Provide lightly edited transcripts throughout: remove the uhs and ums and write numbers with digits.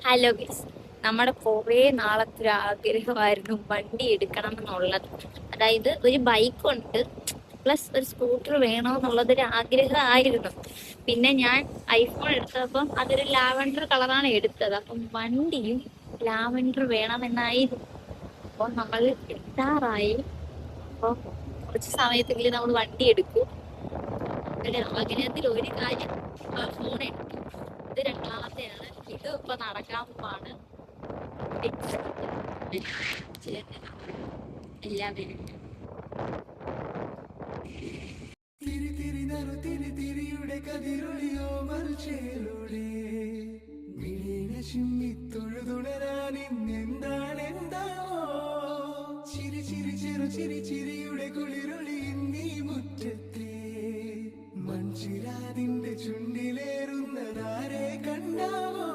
Hello guys, നമ്മുടെ കുറേ നാളത്തെ ഒരു ആഗ്രഹമായിരുന്നു വണ്ടി എടുക്കണം എന്നുള്ളത്. അതായത് ഒരു ബൈക്കുണ്ട്, പ്ലസ് ഒരു സ്കൂട്ടർ വേണമെന്നുള്ളത് ഒരു ആഗ്രഹമായിരുന്നു. പിന്നെ ഞാൻ ഐഫോൺ എടുത്തപ്പം അതൊരു ലാവൻഡർ കളറാണ് എടുത്തത്. അപ്പം വണ്ടിയും ലാവൻഡർ വേണമെന്നായിരുന്നു. അപ്പോൾ നമ്മൾ എത്താറായി. അപ്പോൾ കുറച്ച് സമയത്തെങ്കിലും നമ്മൾ വണ്ടി എടുക്കും. അങ്ങനെ ആഗ്രഹത്തിൽ ഒരു കാര്യം ഫോൺ എടുത്തു. ഇത് രണ്ടാമത്തെയാണ്. ഇത് ഇപ്പൊ നടക്കാൻ പോവാണ്. എല്ലാവരും തിരിതിരിയുടെ കതിരൊളിയോ മൽച്ചേലൂടെ ചിമ്മി തൊഴുതുണരാൻ ഇന്നെന്താണ് എന്താവോ ചിരി ചിരി ചെറു ചിരി ചിരിയുടെ കുളിരൊളി നീ മുറ്റത്തെ മൺചിരാതിന്റെ ചുണ്ടിലേറുന്നതാരെ കണ്ടാവോ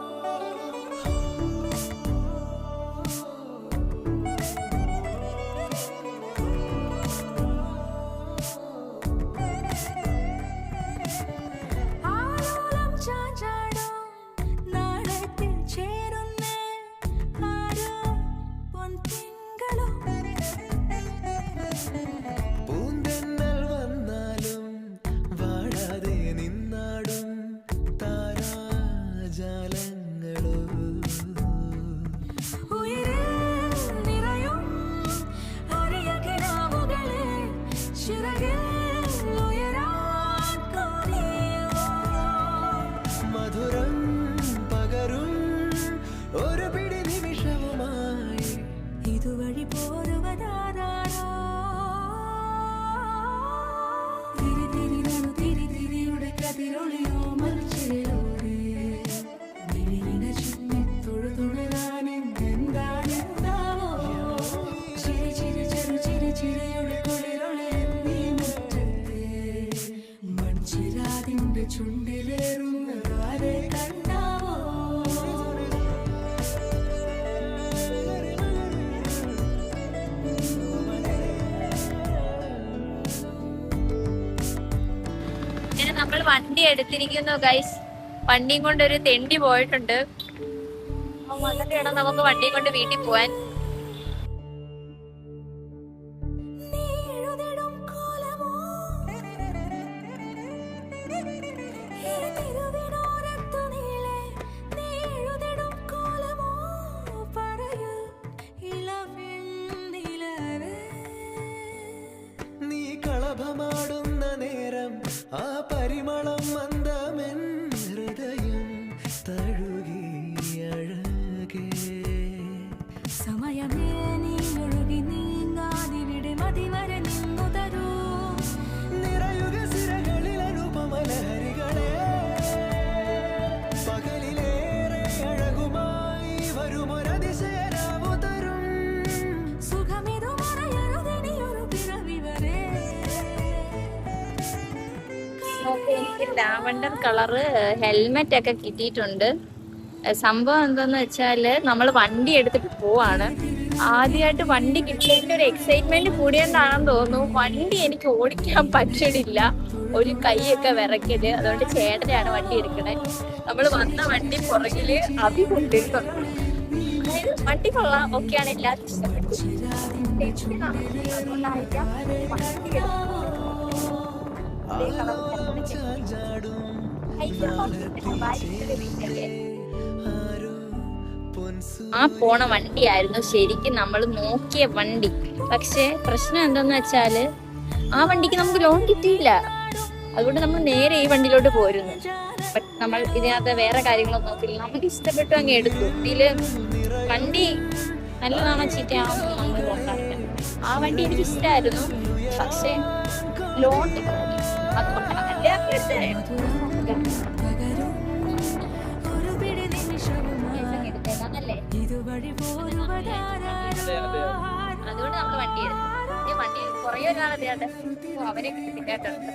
മധുരം പകരും ഒരു പിടി നിമിഷവുമായി ഇതുവഴി പോരുവതാരോ തിരിതിരിയുടെ കതിരൊളിയോ മൽച്ചിലൂടെ വിളിയിട ചുറ്റി തൊഴുതുണരാൻ എന്താണെന്താവോ ചിരി ചിരി ചെറു ചിരി ചിരിയുടെ കുളിരൊളി നീ മുറ്റത്തെ മൺചിരാതിന്റെ ചുണ്ടിലേറുന്നതാരെ കണ്ടാവോ അങ്ങനെ നമ്മൾ വണ്ടി എടുത്തിരിക്കുന്നു ഗൈസ്. വണ്ടിയും കൊണ്ട് ഒരു തെണ്ടി പോയിട്ടുണ്ട്. വന്നിട്ട് വേണം നമുക്ക് വണ്ടിയും കൊണ്ട് വീട്ടിൽ പോവാൻ. നീ കളഭമാടുന്ന നേരം ആ പരിമളം മന്ദമെൻ ഹൃദയം തഴുകി അഴകേ സമയമേ നീ ഒഴുകി നീങ്ങാതിവിടെ മതിവരെ നിന്നു തരൂ നിറയുക സിരകളിൽ അനുപമലഹരികളെ പകലിലേറെ അഴകുമായി വരുമൊരതിശയരാവു തരും സുഖമിതു മറയരുതിനിയൊരു പിറവി വരെ എനിക്ക് ലാവൻഡർ കളറ് ഹെൽമെറ്റ് ഒക്കെ കിട്ടിയിട്ടുണ്ട്. സംഭവം എന്താന്ന് വെച്ചാല് നമ്മൾ വണ്ടി എടുത്തിട്ട് പോവാണ്. ആദ്യമായിട്ട് വണ്ടി കിട്ടിയതിന്റെ ഒരു എക്സൈറ്റ്മെന്റ് കൂടിയെന്നാണെന്ന് തോന്നുന്നു. വണ്ടി എനിക്ക് ഓടിക്കാൻ പറ്റണില്ല, ഒരു കൈയൊക്കെ വിറയ്ക്കല്. അതുകൊണ്ട് ചേട്ടനാണ് വണ്ടി എടുക്കണേ. നമ്മൾ വന്ന വണ്ടി പുറകില് അഭി കൊണ്ടിട്ടുണ്ട്. അതായത് വണ്ടി കൊള്ളാം, ഓക്കെയാണ്, എല്ലാവരും ഇഷ്ടപ്പെട്ടു. അതുകൊണ്ടായിരിക്കാം വണ്ടി ആ പോണ വണ്ടിയായിരുന്നു ശരിക്കും നമ്മൾ നോക്കിയ വണ്ടി. പക്ഷെ പ്രശ്നം എന്താന്ന് വെച്ചാല് ആ വണ്ടിക്ക് നമുക്ക് ലോൺ കിട്ടിയില്ല. അതുകൊണ്ട് നമ്മൾ നേരെ ഈ വണ്ടിയിലോട്ട് പോരുന്നു. നമ്മൾ ഇതിനകത്ത് വേറെ കാര്യങ്ങളൊന്നും നോക്കില്ല, നമുക്ക് ഇഷ്ടപ്പെട്ടു അങ്ങ് എടുത്തു. ഇതില് വണ്ടി നല്ലതാണോ ചീത്തയാണോ നമ്മൾ നോക്കാറില്ല. ആ വണ്ടി എനിക്ക് ഇഷ്ടമായിരുന്നു, പക്ഷെ ലോൺ അതുകൊണ്ടാണ് അതുകൊണ്ട് നമ്മൾ വണ്ടി എടുത്തു. ഈ വണ്ടി കുറേ ഒരാളെ അവരെ കിട്ടിക്കാട്ടുണ്ട്.